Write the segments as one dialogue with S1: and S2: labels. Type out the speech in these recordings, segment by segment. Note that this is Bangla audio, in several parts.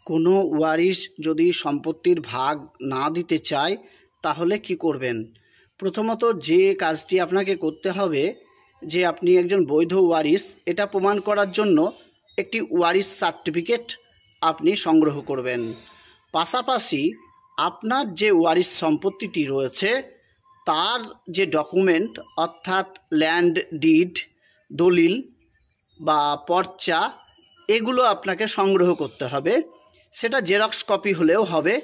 S1: কোনো ওয়ারিশ যদি সম্পত্তির ভাগ না দিতে চায় তাহলে কি করবেন? প্রথমত যে কাজটি আপনাকে করতে হবে যে আপনি একজন বৈধ ওয়ারিশ, এটা প্রমাণ করার জন্য একটি ওয়ারিশ সার্টিফিকেট আপনি সংগ্রহ করবেন। পাশাপাশি আপনার যে ওয়ারিশ সম্পত্তিটি রয়েছে তার যে ডকুমেন্ট অর্থাৎ ল্যান্ড ডিড, দলিল বা পর্চা, এগুলো আপনাকে সংগ্রহ করতে হবে। সেটা জেরক্স কপি হলেও হবে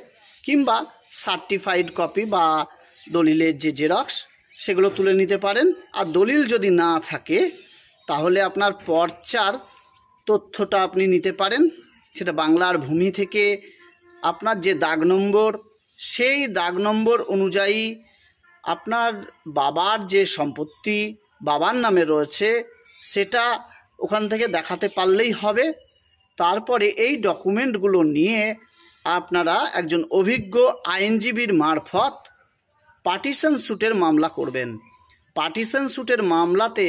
S1: কিংবা সার্টিফাইড কপি বা দলিলের যে জেরক্স সেগুলো তুলে নিতে পারেন। আর দলিল যদি না থাকে তাহলে আপনার পর্চার তথ্যটা আপনি নিতে পারেন। সেটা বাংলার ভূমি থেকে আপনার যে দাগ নম্বর, সেই দাগ নম্বর অনুযায়ী আপনার বাবার যে সম্পত্তি বাবার নামে রয়েছে সেটা ওখান থেকে দেখাতে পারলেই হবে। তারপরে এই ডকুমেন্টগুলো নিয়ে আপনারা একজন অভিজ্ঞ আইনজীবীর মারফত পার্টিশন স্যুটের মামলা করবেন। পার্টিশন স্যুটের মামলাতে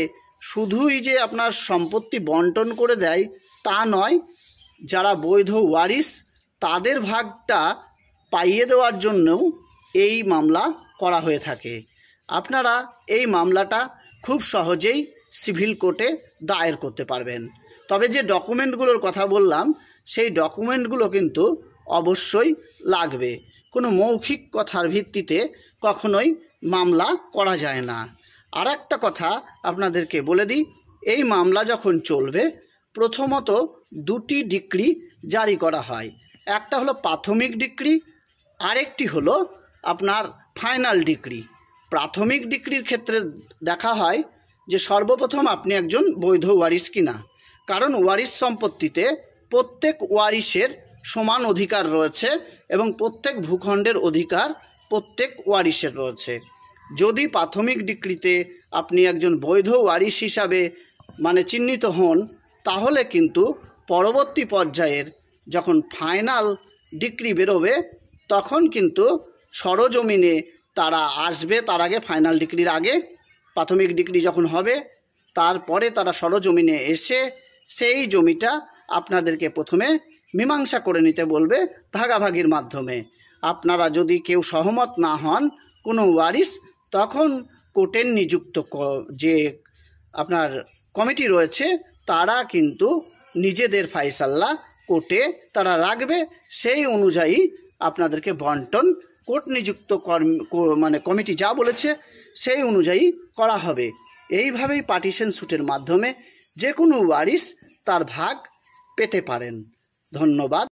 S1: শুধুই যে আপনার সম্পত্তি বন্টন করে দেয় তা নয়, যারা বৈধ ওয়ারিশ তাদের ভাগটা পাইয়ে দেওয়ার জন্যও এই মামলা করা হয়ে থাকে। আপনারা এই মামলাটা খুব সহজেই সিভিল কোর্টে দায়ের করতে পারবেন। তবে যে ডকুমেন্টগুলোর কথা বললাম সেই ডকুমেন্টগুলো কিন্তু অবশ্যই লাগবে। কোনো মৌখিক কথার ভিত্তিতে কখনোই মামলা করা যায় না। আর একটা কথা আপনাদেরকে বলে দিই, এই মামলা যখন চলবে প্রথমত দুটি ডিক্রি জারি করা হয়। একটা হলো প্রাথমিক ডিক্রি, আরেকটি হলো আপনার ফাইনাল ডিক্রি। প্রাথমিক ডিক্রির ক্ষেত্রে দেখা হয় যে সর্বপ্রথম আপনি একজন বৈধ ওয়ারিশ কিনা, কারণ ওয়ারিশ সম্পত্তিতে প্রত্যেক ওয়ারিশের সমান অধিকার রয়েছে এবং প্রত্যেক ভূখণ্ডের অধিকার প্রত্যেক ওয়ারিশের রয়েছে। যদি প্রাথমিক ডিক্রিতে আপনি একজন বৈধ ওয়ারিশ হিসাবে চিহ্নিত হন, তাহলে কিন্তু পরবর্তী পর্যায়ের যখন ফাইনাল ডিক্রি বেরোবে তখন কিন্তু সরজমিনে তারা আসবে। তার আগে ফাইনাল ডিক্রির আগে প্রাথমিক ডিক্রি যখন হবে তারপরে তারা সরজমিনে এসে সেই জমিটা আপনাদেরকে প্রথমে মীমাংসা করে নিতে বলবে ভাগাভাগির মাধ্যমে। আপনারা যদি কেউ সহমত না হন কোনো ওয়ারিশ, তখন কোর্টের নিযুক্ত যে আপনার কমিটি রয়েছে তারা কিন্তু নিজেদের ফাইসাল্লা কোর্টে তারা রাখবে। সেই অনুযায়ী আপনাদেরকে বন্টন কোর্ট নিযুক্ত কমিটি যা বলেছে সেই অনুযায়ী করা হবে। এইভাবেই পার্টিশন স্যুটের মাধ্যমে যে কোনো ওয়ারিশ তার ভাগ পেতে পারেন। ধন্যবাদ।